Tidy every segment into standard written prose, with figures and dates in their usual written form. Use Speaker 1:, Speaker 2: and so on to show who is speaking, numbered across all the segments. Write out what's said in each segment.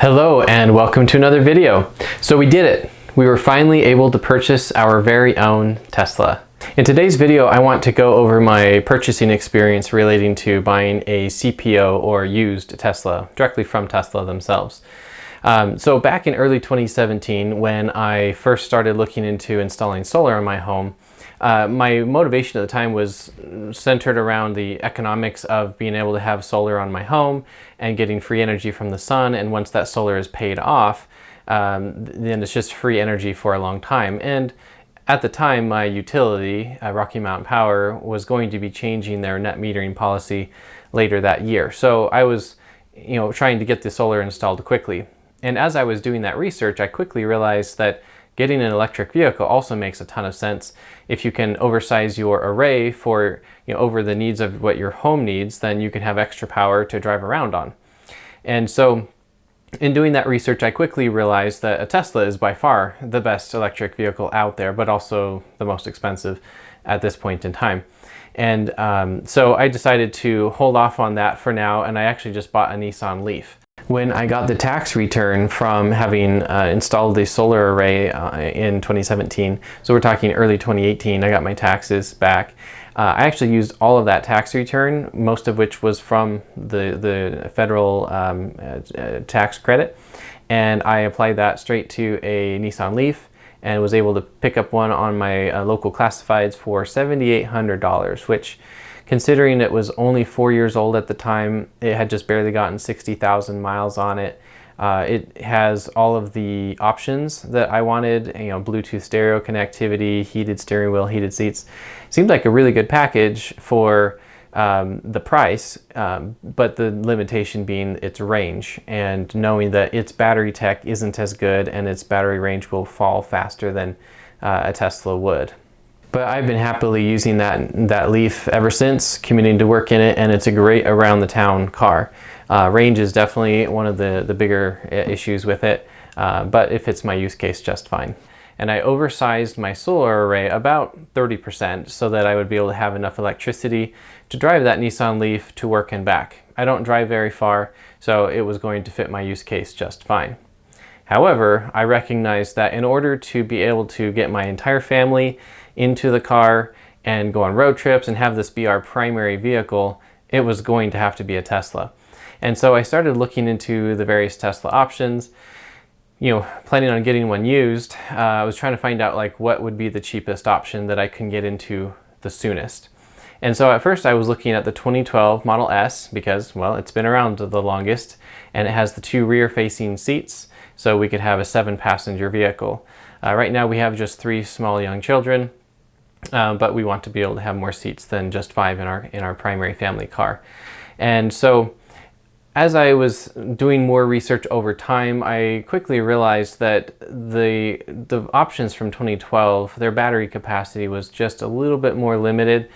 Speaker 1: Hello and welcome to another video. So we did it. We were finally able to purchase our very own Tesla. In today's video, I want to go over my purchasing experience relating to buying a CPO or used Tesla directly from Tesla themselves. So back in early 2017, when I first started looking into installing solar on my home, my motivation at the time was centered around the economics of being able to have solar on my home and getting free energy from the sun. And once that solar is paid off, then it's just free energy for a long time. And at the time, my utility, Rocky Mountain Power, was going to be changing their net metering policy later that year. So I was, trying to get the solar installed quickly. And as I was doing that research, I quickly realized that getting an electric vehicle also makes a ton of sense. If you can oversize your array for, over the needs of what your home needs, then you can have extra power to drive around on. And so in doing that research, I quickly realized that a Tesla is by far the best electric vehicle out there, but also the most expensive at this point in time. And so I decided to hold off on that for now, and I actually just bought a Nissan LEAF. When I got the tax return from having installed the solar array in 2017, so we're talking early 2018, I got my taxes back. I actually used all of that tax return, most of which was from the federal tax credit, and I applied that straight to a Nissan LEAF and was able to pick up one on my local classifieds for $7,800, which, considering it was only 4 years old at the time, it had just barely gotten 60,000 miles on it. It has all of the options that I wanted, Bluetooth stereo connectivity, heated steering wheel, heated seats. Seemed like a really good package for the price, but the limitation being its range, and knowing that its battery tech isn't as good and its battery range will fall faster than a Tesla would. But I've been happily using that LEAF ever since, commuting to work in it, and it's a great around the town car. Range is definitely one of the bigger issues with it, but it fits my use case just fine. And I oversized my solar array about 30% so that I would be able to have enough electricity to drive that Nissan LEAF to work and back. I don't drive very far, so it was going to fit my use case just fine. However, I recognized that in order to be able to get my entire family into the car and go on road trips and have this be our primary vehicle, it was going to have to be a Tesla. And so I started looking into the various Tesla options, planning on getting one used. I was trying to find out what would be the cheapest option that I can get into the soonest. And so at first I was looking at the 2012 Model S because, well, it's been around the longest and it has the 2 rear-facing seats, so we could have a 7-passenger vehicle. Right now we have just 3 small young children, but we want to be able to have more seats than just 5 in our primary family car. And so as I was doing more research over time, I quickly realized that the options from 2012, their battery capacity was just a little bit more limited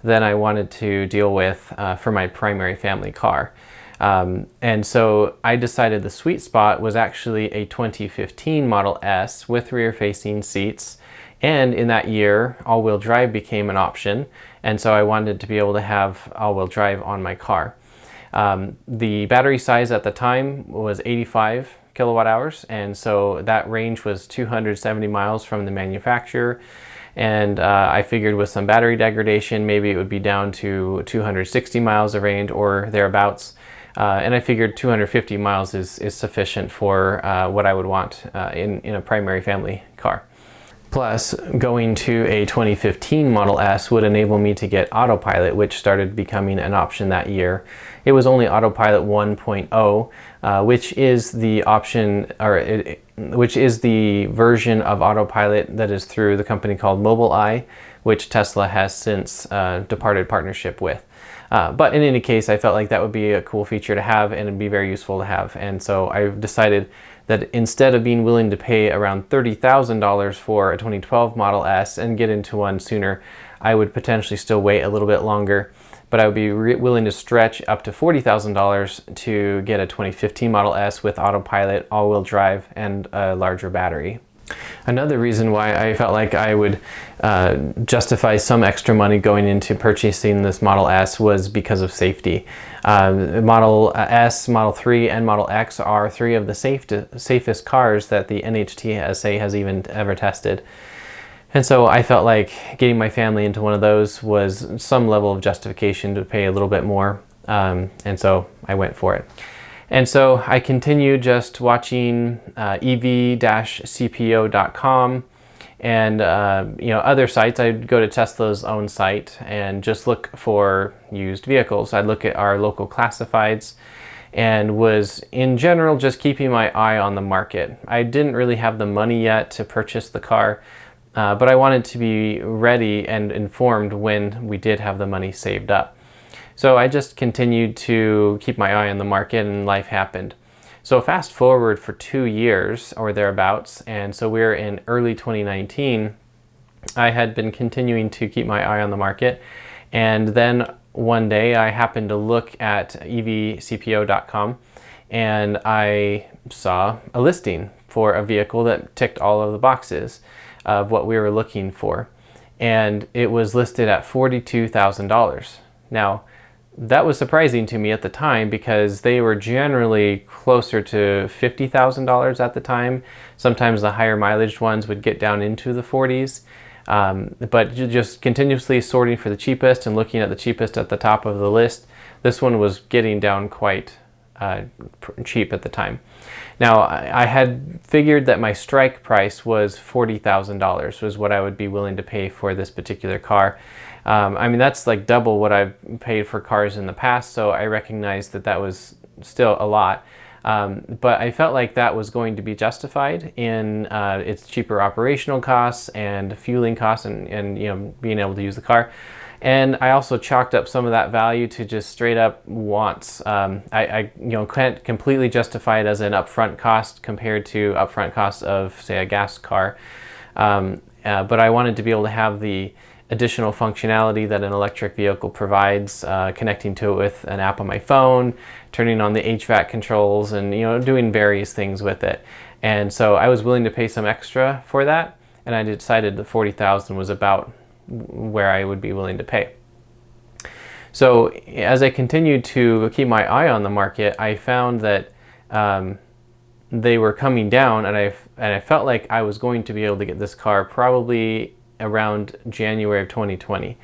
Speaker 1: than I wanted to deal with for my primary family car. And so I decided the sweet spot was actually a 2015 Model S with rear-facing seats. And in that year, all-wheel drive became an option. And so I wanted to be able to have all-wheel drive on my car. The battery size at the time was 85 kilowatt hours. And so that range was 270 miles from the manufacturer. And I figured with some battery degradation, maybe it would be down to 260 miles of range or thereabouts. And I figured 250 miles is sufficient for what I would want in a primary family car. Plus, going to a 2015 Model S would enable me to get autopilot, which started becoming an option that year. It was only autopilot 1.0, which is the option, which is the version of autopilot that is through the company called Mobileye, which Tesla has since departed partnership with. But in any case, I felt like that would be a cool feature to have and it'd be very useful to have. And so I decided that instead of being willing to pay around $30,000 for a 2012 Model S and get into one sooner, I would potentially still wait a little bit longer, but I would be willing to stretch up to $40,000 to get a 2015 Model S with autopilot, all-wheel drive, and a larger battery. Another reason why I felt like I would justify some extra money going into purchasing this Model S was because of safety. Model S, Model 3, and Model X are three of the safest cars that the NHTSA has even ever tested. And so I felt like getting my family into one of those was some level of justification to pay a little bit more. And so I went for it. And so I continued just watching ev-cpo.com and other sites. I'd go to Tesla's own site and just look for used vehicles. I'd look at our local classifieds and was in general just keeping my eye on the market. I didn't really have the money yet to purchase the car, but I wanted to be ready and informed when we did have the money saved up. So I just continued to keep my eye on the market, and life happened. So fast forward for 2 years or thereabouts, and so we're in early 2019. I had been continuing to keep my eye on the market, and then one day I happened to look at evcpo.com and I saw a listing for a vehicle that ticked all of the boxes of what we were looking for, and it was listed at $42,000. Now, that was surprising to me at the time because they were generally closer to $50,000 at the time. Sometimes the higher mileage ones would get down into the 40s. But just continuously sorting for the cheapest and looking at the cheapest at the top of the list, this one was getting down quite cheap at the time. Now, I had figured that my strike price was $40,000 was what I would be willing to pay for this particular car. I mean, that's like double what I've paid for cars in the past, so I recognized that that was still a lot. But I felt like that was going to be justified in its cheaper operational costs and fueling costs and being able to use the car. And I also chalked up some of that value to just straight up wants. I can't completely justify it as an upfront cost compared to upfront costs of, say, a gas car. But I wanted to be able to have the additional functionality that an electric vehicle provides, connecting to it with an app on my phone, turning on the HVAC controls, and doing various things with it. And so I was willing to pay some extra for that, and I decided that $40,000 was about where I would be willing to pay. So as I continued to keep my eye on the market, I found that they were coming down, and I felt like I was going to be able to get this car probably around January of 2020,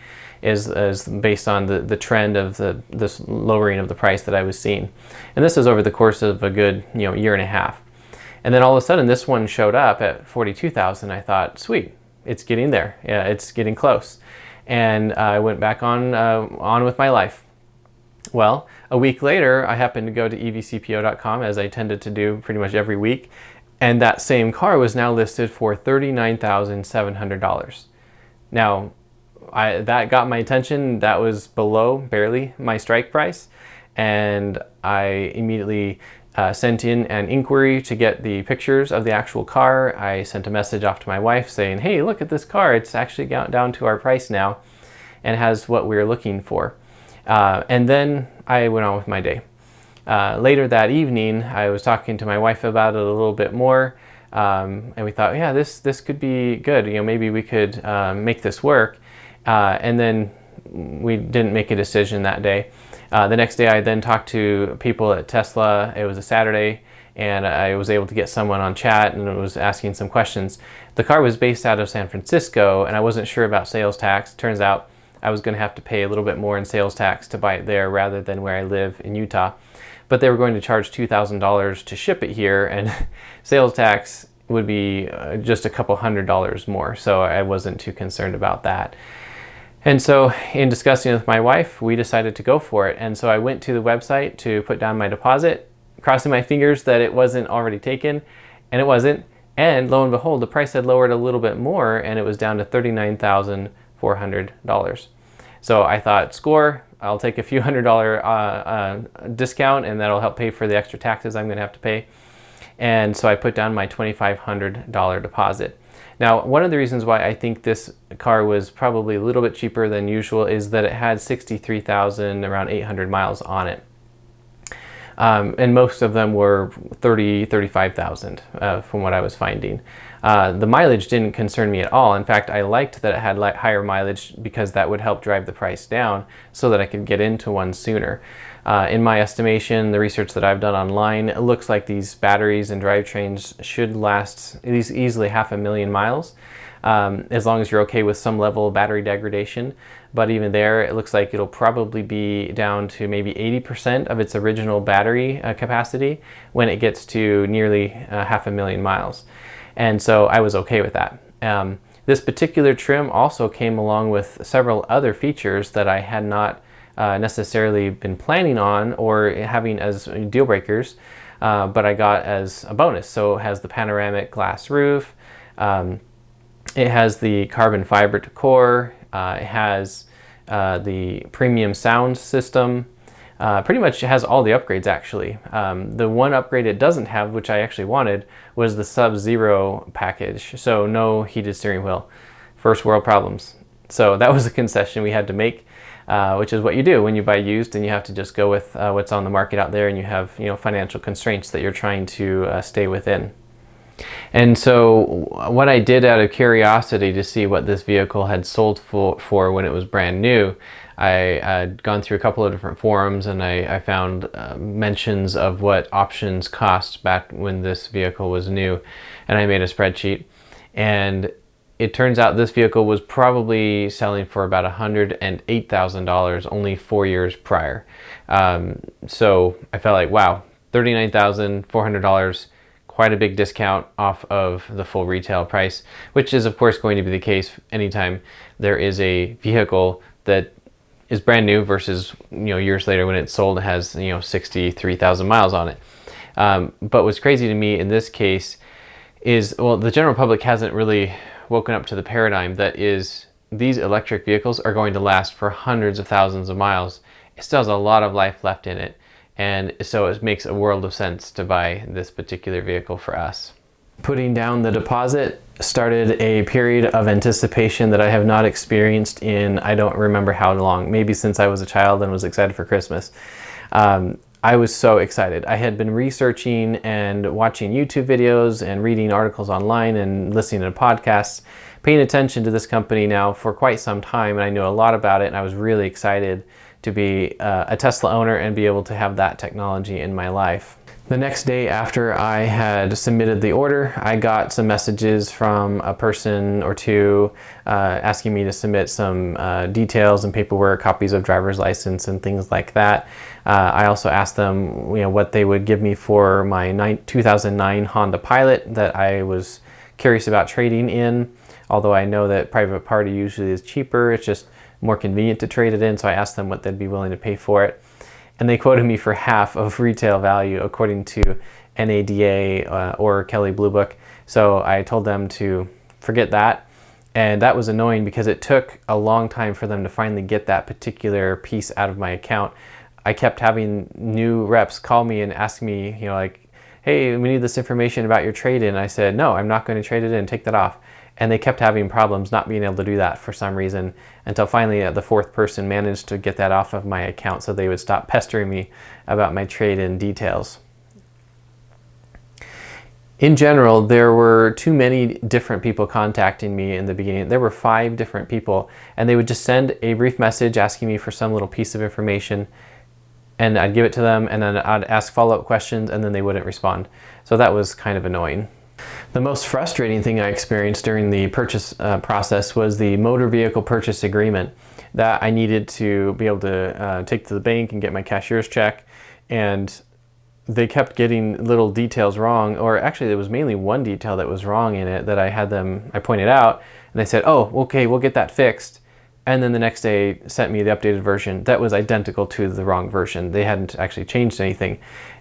Speaker 1: is based on the trend of this lowering of the price that I was seeing. And this is over the course of a good year and a half. And then all of a sudden this one showed up at $42,000. I thought, sweet, it's getting there. Yeah, it's getting close. And I went back on with my life. Well, a week later, I happened to go to evcpo.com, as I tended to do pretty much every week, and that same car was now listed for $39,700. Now, that got my attention. That was below, barely, my strike price, and I immediately sent in an inquiry to get the pictures of the actual car. I sent a message off to my wife saying, hey, look at this car. It's actually down to our price now and has what we're looking for. And then I went on with my day. Later that evening, I was talking to my wife about it a little bit more, and we thought, yeah, this could be good. Maybe we could make this work. And then we didn't make a decision that day. The next day, I then talked to people at Tesla. It was a Saturday, and I was able to get someone on chat and was asking some questions. The car was based out of San Francisco, and I wasn't sure about sales tax. Turns out I was going to have to pay a little bit more in sales tax to buy it there rather than where I live in Utah. But they were going to charge $2,000 to ship it here, and sales tax would be just a couple $100 more, so I wasn't too concerned about that. And so in discussing with my wife, we decided to go for it. And so I went to the website to put down my deposit, crossing my fingers that it wasn't already taken, and it wasn't. And lo and behold, the price had lowered a little bit more, and it was down to $39,400. So I thought, score, I'll take a few $100 discount, and that'll help pay for the extra taxes I'm going to have to pay. And so I put down my $2,500 deposit. Now, one of the reasons why I think this car was probably a little bit cheaper than usual is that it had 63,000, around 800 miles on it. And most of them were 35,000 from what I was finding. The mileage didn't concern me at all. In fact, I liked that it had higher mileage because that would help drive the price down so that I could get into one sooner. In my estimation, the research that I've done online, it looks like these batteries and drivetrains should last at least easily 500,000 miles, as long as you're okay with some level of battery degradation. But even there, it looks like it'll probably be down to maybe 80% of its original battery capacity when it gets to nearly 500,000 miles. And so I was okay with that. This particular trim also came along with several other features that I had not necessarily been planning on or having as deal breakers, but I got as a bonus. So it has the panoramic glass roof, it has the carbon fiber decor, it has the premium sound system. Pretty much has all the upgrades actually. The one upgrade it doesn't have, which I actually wanted, was the Sub-Zero package. So no heated steering wheel. First world problems. So that was a concession we had to make, which is what you do when you buy used, and you have to just go with what's on the market out there, and you have financial constraints that you're trying to stay within. And so what I did out of curiosity to see what this vehicle had sold for when it was brand new, I had gone through a couple of different forums, and I found mentions of what options cost back when this vehicle was new, and I made a spreadsheet, and it turns out this vehicle was probably selling for about $108,000 only 4 years prior. So I felt like, wow, $39,400, quite a big discount off of the full retail price, which is of course going to be the case anytime there is a vehicle that is brand new versus years later when it's sold, it has 63,000 miles on it. But what's crazy to me in this case is, well, the general public hasn't really woken up to the paradigm that is these electric vehicles are going to last for hundreds of thousands of miles. It still has a lot of life left in it, and so it makes a world of sense to buy this particular vehicle for us. Putting down the deposit started a period of anticipation that I have not experienced in I don't remember how long, maybe since I was a child and was excited for Christmas. I was so excited. I had been researching and watching YouTube videos and reading articles online and listening to podcasts, paying attention to this company now for quite some time, and I knew a lot about it, and I was really excited to be a Tesla owner and be able to have that technology in my life. The next day after I had submitted the order, I got some messages from a person or two asking me to submit some details and paperwork, copies of driver's license and things like that. I also asked them what they would give me for my 2009 Honda Pilot that I was curious about trading in, although I know that private party usually is cheaper. It's just more convenient to trade it in, so I asked them what they'd be willing to pay for it. And they quoted me for half of retail value according to NADA or Kelley Blue Book. So I told them to forget that. And that was annoying because it took a long time for them to finally get that particular piece out of my account. I kept having new reps call me and ask me, like, hey, we need this information about your trade-in. I said, no, I'm not going to trade it in, take that off. And they kept having problems not being able to do that for some reason until finally the fourth person managed to get that off of my account so they would stop pestering me about my trade-in details. In general, there were too many different people contacting me in the beginning. There were 5 different people, and they would just send a brief message asking me for some little piece of information, and I'd give it to them, and then I'd ask follow-up questions, and then they wouldn't respond. So that was kind of annoying. The most frustrating thing I experienced during the purchase process was the motor vehicle purchase agreement that I needed to be able to take to the bank and get my cashier's check, and they kept getting little details wrong, or actually there was mainly one detail that was wrong in it that I pointed out, and they said, oh, okay, we'll get that fixed. And then the next day sent me the updated version that was identical to the wrong version. They hadn't actually changed anything.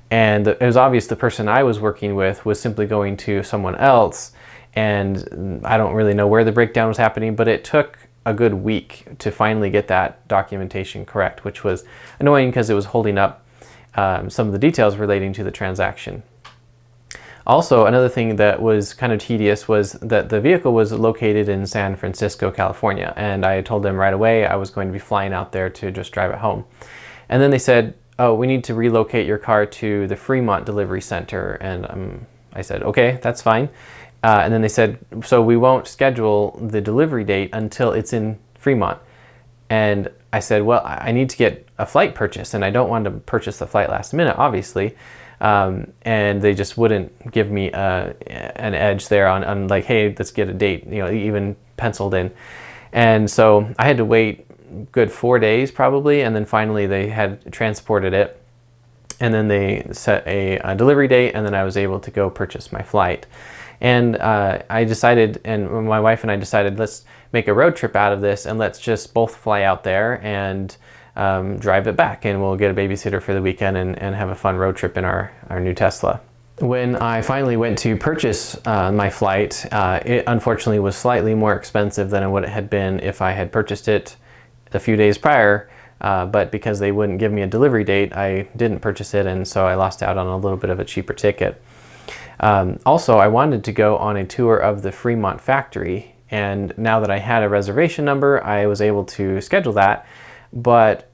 Speaker 1: And it was obvious the person I was working with was simply going to someone else, and I don't really know where the breakdown was happening, but it took a good week to finally get that documentation correct, which was annoying because it was holding up some of the details relating to the transaction. Also, another thing that was kind of tedious was that the vehicle was located in San Francisco, California, and I told them right away I was going to be flying out there to just drive it home. And then they said, oh, we need to relocate your car to the Fremont delivery center. And I said, okay, that's fine. And then they said, so we won't schedule the delivery date until it's in Fremont. And I said, well, I need to get a flight purchase, and I don't want to purchase the flight last minute, obviously. And they just wouldn't give me an edge there on like, hey, let's get a date, you know, even penciled in. And so I had to wait good 4 days probably, and then finally they had transported it, and then they set a delivery date, and then I was able to go purchase my flight. And I decided, and my wife and I decided, let's make a road trip out of this, and let's just both fly out there and drive it back, and we'll get a babysitter for the weekend and have a fun road trip in our new Tesla. When I finally went to purchase my flight, it unfortunately was slightly more expensive than what it had been if I had purchased it a few days prior, but because they wouldn't give me a delivery date, I didn't purchase it, and so I lost out on a little bit of a cheaper ticket. Also, I wanted to go on a tour of the Fremont factory, and now that I had a reservation number, I was able to schedule that, but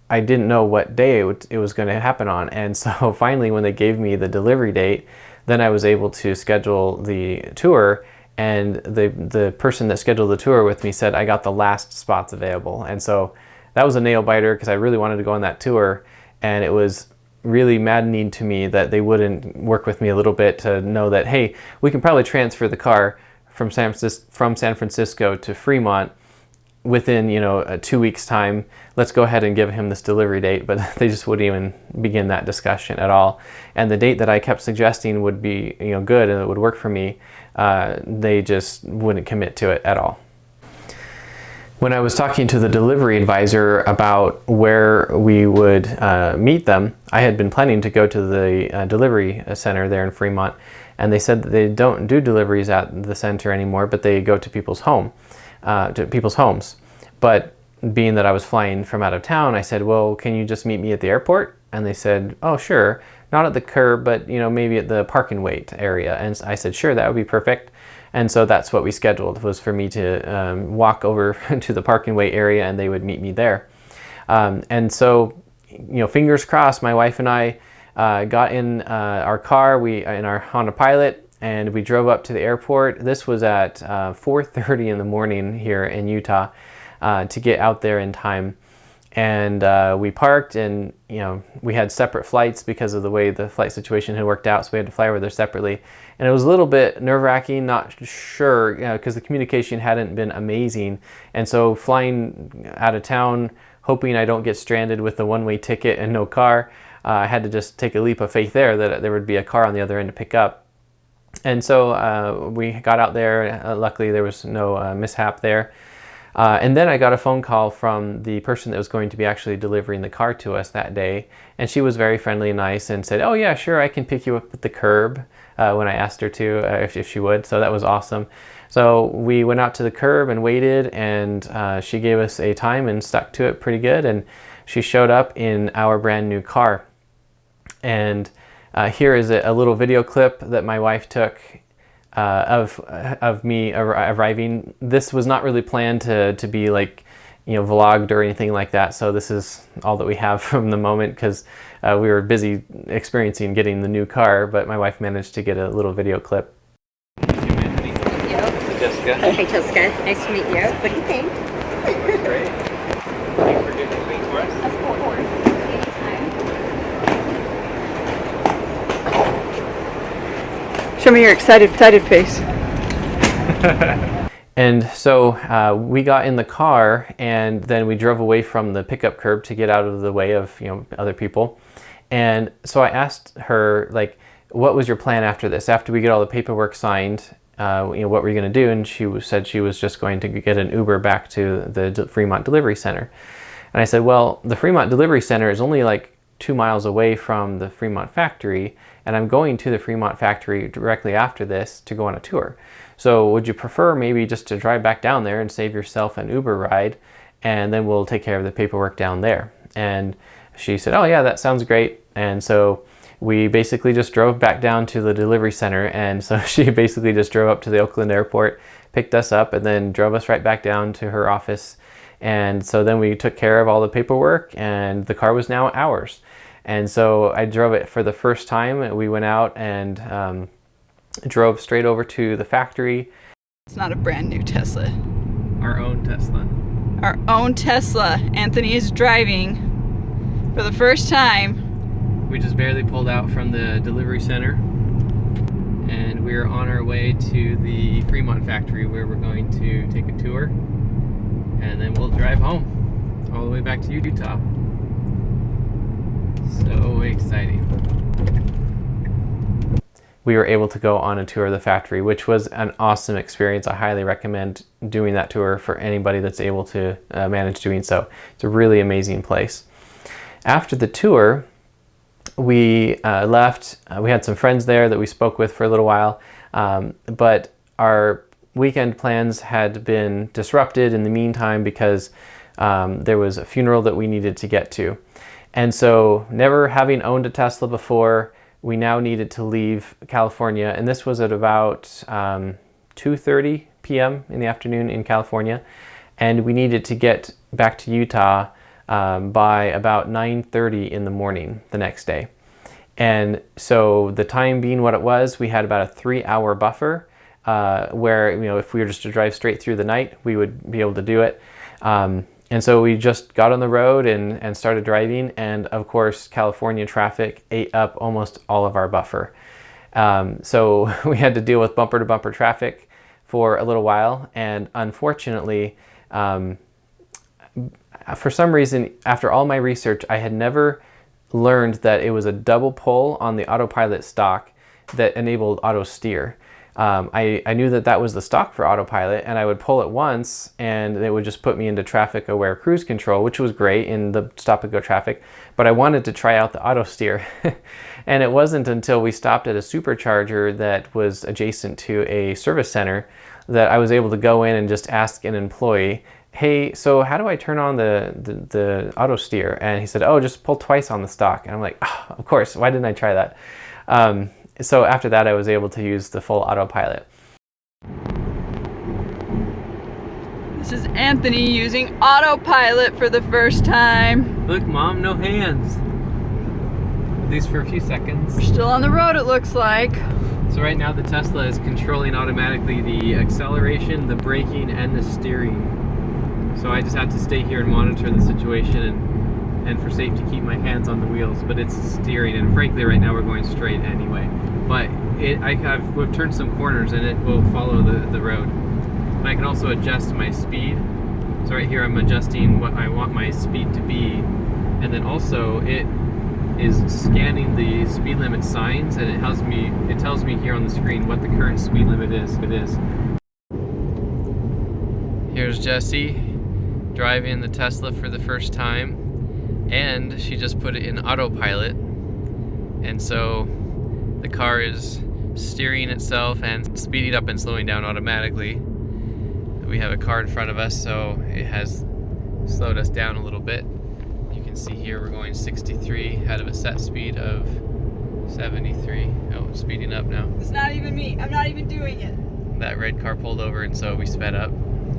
Speaker 1: I didn't know what day it was going to happen on. And so finally, when they gave me the delivery date, then I was able to schedule the tour, and the person that scheduled the tour with me said I got the last spots available. And so that was a nail biter, because I really wanted to go on that tour, and it was really maddening to me that they wouldn't work with me a little bit to know that, hey, we can probably transfer the car from San Francisco to Fremont within, you know, 2 weeks time. Let's go ahead and give him this delivery date. But they just wouldn't even begin that discussion at all. And the date that I kept suggesting would be, you know, good and it would work for me, they just wouldn't commit to it at all. When I was talking to the delivery advisor about where we would meet them, I had been planning to go to the delivery center there in Fremont, and they said that they don't do deliveries at the center anymore, but they go to people's homes. But being that I was flying from out of town, I said, well, can you just meet me at the airport? And they said, oh, sure. Not at the curb, but, you know, maybe at the park and wait area. And I said, sure, that would be perfect. And so that's what we scheduled, was for me to walk over to the park and wait area, and they would meet me there. And so, you know, fingers crossed, my wife and I got in our car, in our autopilot, and we drove up to the airport. This was at 4:30 in the morning here in Utah to get out there in time. And we parked, and, you know, we had separate flights because of the way the flight situation had worked out, so we had to fly over there separately. And it was a little bit nerve-wracking, not sure, you know, because the communication hadn't been amazing. And so flying out of town, hoping I don't get stranded with a one-way ticket and no car, I had to just take a leap of faith there that there would be a car on the other end to pick up. And so we got out there. Luckily, there was no mishap there. And then I got a phone call from the person that was going to be actually delivering the car to us that day. And she was very friendly and nice and said, oh yeah, sure, I can pick you up at the curb, when I asked her to, if she would. So that was awesome. So we went out to the curb and waited, and she gave us a time and stuck to it pretty good. And she showed up in our brand new car. And here is a little video clip that my wife took of me arriving. This was not really planned to be like, you know, vlogged or anything like that. So this is all that we have from the moment, because we were busy experiencing getting the new car, but my wife managed to get a little video clip.
Speaker 2: Thank you.
Speaker 1: Jessica.
Speaker 2: Hey Jessica, nice to meet you. What do you think?
Speaker 1: Looks great. Thank you for doing the thing for us.
Speaker 2: Of course. Anytime. Show me your excited face.
Speaker 1: And so we got in the car, and then we drove away from the pickup curb to get out of the way of, you know, other people. And so I asked her, like, what was your plan after this? After we get all the paperwork signed, you know, what were you going to do? And she said she was just going to get an Uber back to the Fremont Delivery Center. And I said, well, the Fremont Delivery Center is only like 2 miles away from the Fremont factory, and I'm going to the Fremont factory directly after this to go on a tour. So would you prefer maybe just to drive back down there and save yourself an Uber ride, and then we'll take care of the paperwork down there? And she said, oh yeah, that sounds great. And so we basically just drove back down to the delivery center. And so she basically just drove up to the Oakland airport, picked us up, and then drove us right back down to her office. And so then we took care of all the paperwork, and the car was now ours. And so I drove it for the first time. We went out and drove straight over to the factory.
Speaker 2: It's not a brand new Tesla.
Speaker 1: Our own Tesla.
Speaker 2: Our own Tesla. Anthony is driving for the first time.
Speaker 1: We just barely pulled out from the delivery center, and we're on our way to the Fremont factory where we're going to take a tour, and then we'll drive home all the way back to Utah. So exciting. We were able to go on a tour of the factory, which was an awesome experience. I highly recommend doing that tour for anybody that's able to manage doing so. It's a really amazing place. After the tour, we left. We had some friends there that we spoke with for a little while, but our weekend plans had been disrupted in the meantime because there was a funeral that we needed to get to. And so, never having owned a Tesla before, we now needed to leave California, and this was at about 2:30 p.m. in the afternoon in California, and we needed to get back to Utah by about 9:30 in the morning the next day. And so the time being what it was, we had about a 3-hour buffer where, you know, if we were just to drive straight through the night, we would be able to do it. And so we just got on the road and started driving, and of course California traffic ate up almost all of our buffer. So we had to deal with bumper to bumper traffic for a little while, and unfortunately, for some reason, after all my research, I had never learned that it was a double pull on the autopilot stock that enabled auto steer. I knew that that was the stock for autopilot, and I would pull it once and it would just put me into traffic aware cruise control, which was great in the stop and go traffic, but I wanted to try out the auto steer. And it wasn't until we stopped at a supercharger that was adjacent to a service center that I was able to go in and just ask an employee, hey, so how do I turn on the auto steer? And he said, oh, just pull twice on the stock. And I'm like, oh, of course, why didn't I try that? So after that, I was able to use the full autopilot.
Speaker 2: This is Anthony using autopilot for the first time.
Speaker 1: Look, Mom, no hands. At least for a few seconds.
Speaker 2: We're still on the road, it looks like.
Speaker 1: So right now the Tesla is controlling automatically the acceleration, the braking, and the steering. So I just have to stay here and monitor the situation and for safety keep my hands on the wheels, but it's steering, and frankly right now we're going straight anyway. But we've turned some corners and it will follow the road. And I can also adjust my speed. So right here I'm adjusting what I want my speed to be, and then also it is scanning the speed limit signs, and it tells me here on the screen what the current speed limit is. Here's Jessie driving the Tesla for the first time. And she just put it in autopilot, and so the car is steering itself and speeding up and slowing down automatically. We have a car in front of us, so it has slowed us down a little bit. You can see here we're going 63 out of a set speed of 73. Oh, speeding up now.
Speaker 2: It's not even me. I'm not even doing it.
Speaker 1: That red car pulled over, and so we sped up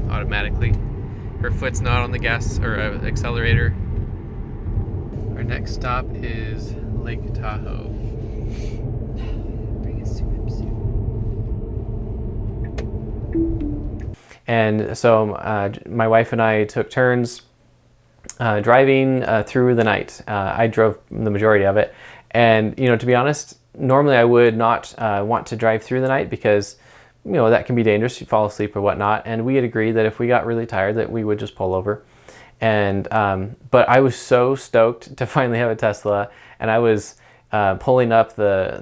Speaker 1: automatically. Her foot's not on the gas or accelerator. Our next stop is Lake Tahoe.
Speaker 2: Bring us to him soon.
Speaker 1: And so my wife and I took turns driving through the night. I drove the majority of it. And, you know, to be honest, normally I would not want to drive through the night because, you know, that can be dangerous. You fall asleep or whatnot. And we had agreed that if we got really tired that we would just pull over. And but I was so stoked to finally have a Tesla, and I was pulling up the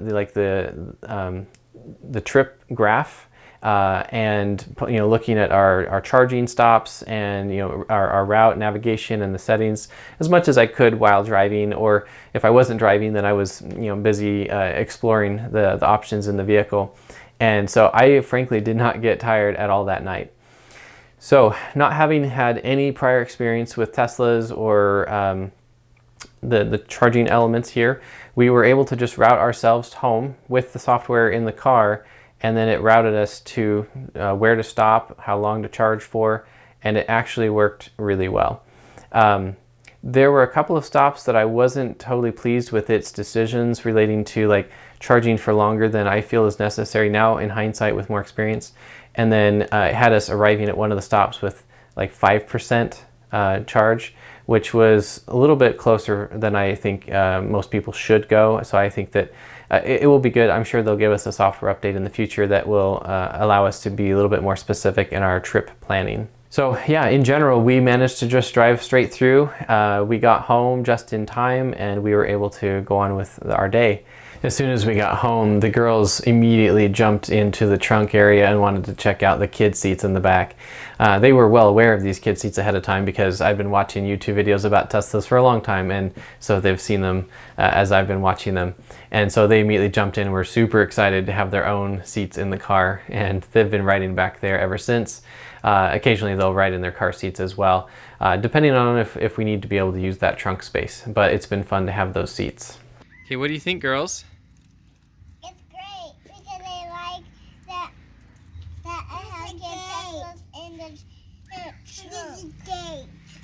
Speaker 1: trip graph and, you know, looking at our charging stops and, you know, our route navigation and the settings as much as I could while driving, or if I wasn't driving then I was, you know, busy exploring the options in the vehicle. And so I frankly did not get tired at all that night. So, not having had any prior experience with Teslas or the charging elements here, we were able to just route ourselves home with the software in the car, and then it routed us to where to stop, how long to charge for, and it actually worked really well. There were a couple of stops that I wasn't totally pleased with its decisions relating to like charging for longer than I feel is necessary now in hindsight with more experience. And then it had us arriving at one of the stops with like 5% charge, which was a little bit closer than I think most people should go. So I think that it will be good. I'm sure they'll give us a software update in the future that will allow us to be a little bit more specific in our trip planning. So yeah, in general, we managed to just drive straight through. We got home just in time and we were able to go on with our day. As soon as we got home, the girls immediately jumped into the trunk area and wanted to check out the kid seats in the back. They were well aware of these kid seats ahead of time because I've been watching YouTube videos about Teslas for a long time, and so they've seen them as I've been watching them. And so they immediately jumped in and were super excited to have their own seats in the car, and they've been riding back there ever since. Occasionally they'll ride in their car seats as well, depending on if we need to be able to use that trunk space. But it's been fun to have those seats. Okay, what do you think, girls?
Speaker 3: It's great because I like that I have Teslas in the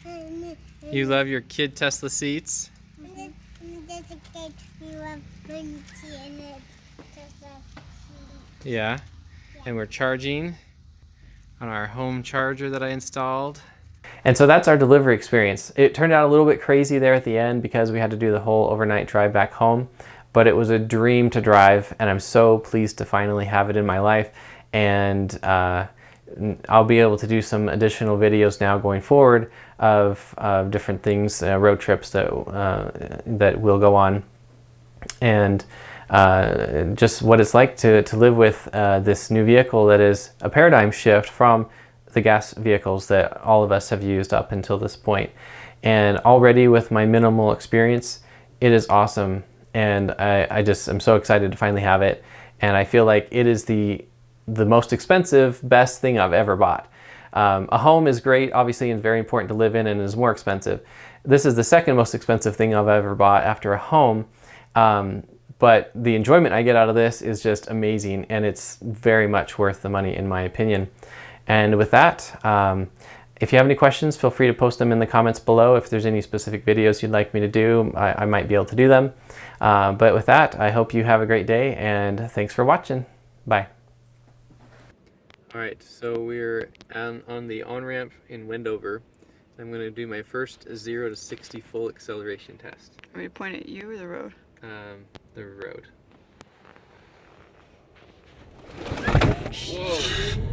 Speaker 3: trunk.
Speaker 1: You love your kid Tesla seats?
Speaker 3: There's a gate we love putting tea in the Tesla seat.
Speaker 1: Yeah. And we're charging on our home charger that I installed. And so that's our delivery experience. It turned out a little bit crazy there at the end because we had to do the whole overnight drive back home, but it was a dream to drive, and I'm so pleased to finally have it in my life. And I'll be able to do some additional videos now going forward of different things, road trips that we'll go on, and just what it's like to live with this new vehicle that is a paradigm shift from the gas vehicles that all of us have used up until this point. And already with my minimal experience, it is awesome. And I just am so excited to finally have it. And I feel like it is the most expensive, best thing I've ever bought. A home is great, obviously, and very important to live in and is more expensive. This is the second most expensive thing I've ever bought after a home. But the enjoyment I get out of this is just amazing, and it's very much worth the money in my opinion. And with that, if you have any questions, feel free to post them in the comments below. If there's any specific videos you'd like me to do, I might be able to do them. But with that, I hope you have a great day, and thanks for watching. Bye. All right, so we're on the on-ramp in Wendover. I'm going to do my first 0 to 60 full acceleration test.
Speaker 2: Want me to point at you or the road?
Speaker 1: The road. Whoa!